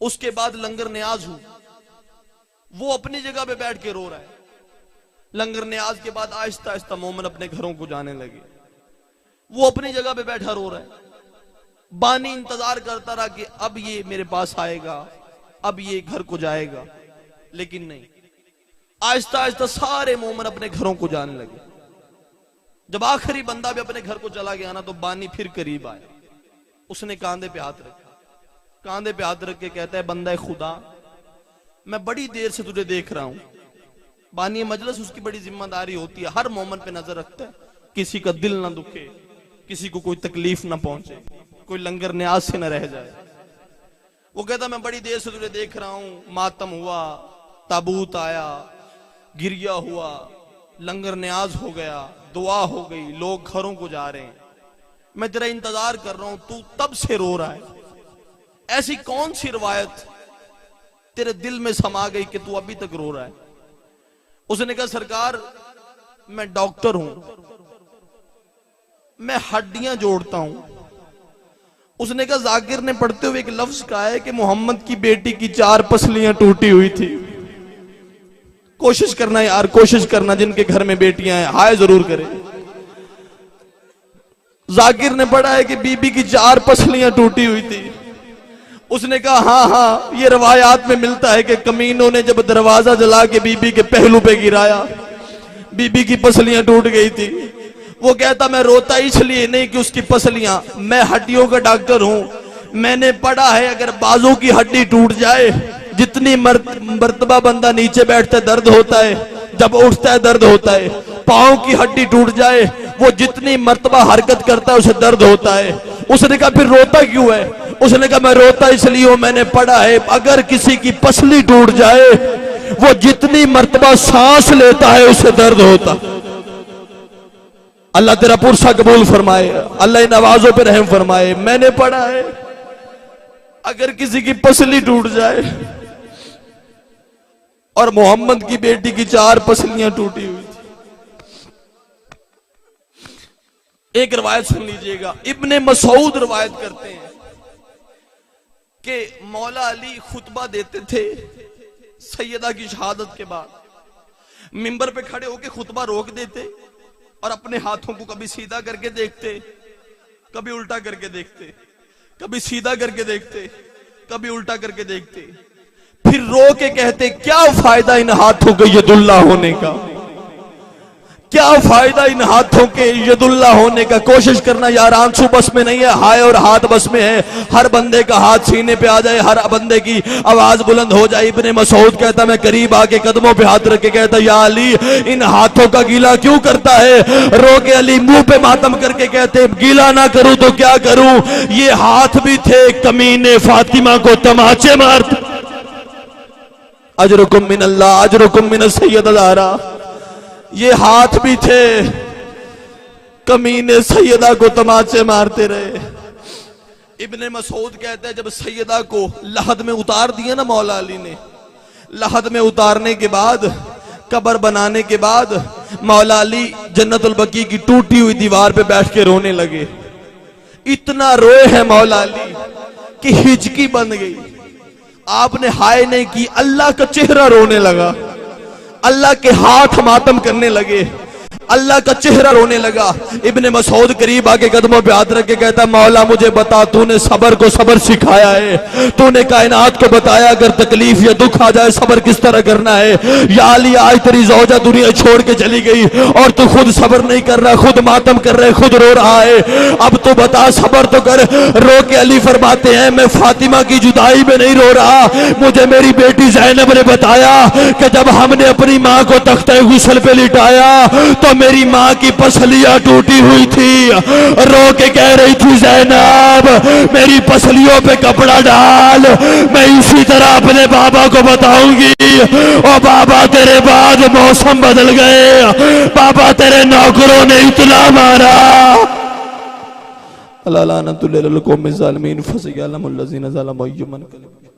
उसके बाद लंगर न्याज हुई, वो अपनी जगह पे बैठ के रो रहा है। लंगर न्याज के बाद आहिस्ता आहिस्ता मोमिन अपने घरों को जाने लगे, वो अपनी जगह पे बैठा रो रहा है। बानी इंतजार करता रहा कि अब ये मेरे पास आएगा, अब ये घर को जाएगा, लेकिन नहीं। आहिस्ता आहिस्ता सारे मोमिन अपने घरों को जाने लगे। जब आखिरी बंदा भी अपने घर को चला गया ना, तो बानी फिर करीब आया। उसने कांधे पे हाथ रखा, कांधे पे हाथ रख के कहता है, बंदा खुदा, मैं बड़ी देर से तुझे देख रहा हूं। बानी मजलिस उसकी बड़ी जिम्मेदारी होती है, हर मोमिन पे नजर रखता है, किसी का दिल ना दुखे, किसी को कोई तकलीफ ना पहुंचे, कोई लंगर न्याज से ना रह जाए। वो कहता, मैं बड़ी देर से तुझे देख रहा हूं। मातम हुआ, ताबूत आया, गिरिया हुआ, लंगर न्याज हो गया, दुआ हो गई, लोग घरों को जा रहे हैं, मैं तेरा इंतजार कर रहा हूं, तू तब से रो रहा है। ऐसी कौन सी रिवायत तेरे दिल में समा गई कि तू अभी तक रो रहा है? उसने कहा, सरकार मैं डॉक्टर हूं, मैं हड्डियां जोड़ता हूं। उसने कहा, जाकिर ने पढ़ते हुए एक लफ्ज कहा है कि मोहम्मद की बेटी की 4 पसलियां टूटी हुई थी। कोशिश करना यार, कोशिश करना, जिनके घर में बेटियां हैं हाय जरूर करें। जाकिर ने पढ़ा है कि बीबी की 4 पसलियां टूटी हुई थी। उसने कहा, हाँ हाँ, ये रवायात में मिलता है कि कमीनों ने जब दरवाजा जला के बीबी के पहलू पे गिराया, बीबी की पसलियां टूट गई थी। वो कहता, मैं रोता इसलिए नहीं कि उसकी पसलियां, मैं हड्डियों का डॉक्टर हूं, मैंने पढ़ा है अगर बाजू की हड्डी टूट जाए, जितनी मर्तबा बंदा नीचे बैठता है दर्द होता है, जब उठता है दर्द होता है। पांव की हड्डी टूट जाए, वो जितनी मर्तबा हरकत करता है उसे दर्द होता है। उसने कहा, फिर रोता क्यों है? उसने कहा, मैं रोता इसलिए हूं, मैंने पढ़ा है अगर किसी की पसली टूट जाए, वो जितनी मर्तबा सांस लेता है उसे दर्द होता। अल्लाह तेरा पुरसा कबूल फरमाए, अल्लाह इन आवाजों पे रहम फरमाए। मैंने पढ़ा है अगर किसी की पसली टूट जाए, और मोहम्मद की बेटी की 4 पसलियां टूटी हुई थी। एक रवायत सुन लीजिएगा, इब्ने मसूद रवायत करते हैं कि मौला अली खुतबा देते थे सैयदा की शहादत के बाद, मिंबर पे खड़े होकर खुतबा रोक देते और अपने हाथों को कभी सीधा करके देखते, कभी उल्टा करके देखते, कभी सीधा करके देखते, कभी उल्टा करके देखते, फिर रो के कहते, क्या फायदा इन हाथों के यदुल्ला होने का, क्या फायदा इन हाथों के यदुल्ला होने का। कोशिश करना यार, आंसू बस में नहीं है, हाय और हाथ बस में है। हर बंदे का हाथ सीने पे आ जाए, हर बंदे की आवाज बुलंद हो जाए। इब्ने मसूद कहता, मैं करीब आके कदमों पे हाथ रख के कहता, या अली इन हाथों का गीला क्यों करता है? रो के अली मुंह पे मातम करके कहते, गीला ना करूं तो क्या करूं, ये हाथ भी थे कमीने फातिमा को तमाचे मारते। अजरुकुम मिनल्लाह अजरुकुम मिन सैयद ज़हरा, ये हाथ भी थे कमीने सैयदा को तमाचे मारते रहे। इब्ने मसूद कहते हैं, जब सैयदा को लहद में उतार दिया ना मौला अली ने, लहद में उतारने के बाद, कब्र बनाने के बाद, मौला अली जन्नतुल बकी की टूटी हुई दीवार पे बैठ के रोने लगे। इतना रोए हैं मौला अली कि हिचकी बन गई। आपने हाय नहीं की, अल्लाह का चेहरा रोने लगा, अल्लाह के हाथ मातम करने लगे, अल्लाह का चेहरा रोने लगा। इब्ने मसूद करीब आके कदमों पे हाथ रख के कहता, मौला मुझे बता, तूने सबर को सबर सिखाया है, तूने कायनात को बताया अगर तकलीफ या दुख आ जाए सबर किस तरह करना है। या अली आज तेरी ज़ौजा दुनिया छोड़ के चली गई और तू खुद सबर नहीं कर रहा, खुद मातम कर रहे, खुद रो रहा है, अब तू बता सबर तो कर। रो के अली फरमाते हैं, मैं फातिमा की जुदाई में नहीं रो रहा, मुझे मेरी बेटी ज़ैनब ने बताया कि जब हमने अपनी माँ को तख्ते गुस्ल पे लिटाया तो मेरी माँ की पसलियां टूटी हुई थी। रो के कह रही थी, ज़ैनब मेरी पसलियों पे कपड़ा डाल, मैं इसी तरह अपने बाबा को बताऊंगी। ओ बाबा तेरे बाद मौसम बदल गए, बाबा तेरे नौकरों ने इतना मारा, अला लानतुल लिल कौमिज़ ज़ालिमीन फसयअलमुल लज़ीना ज़लमू अय्युमन कलिब।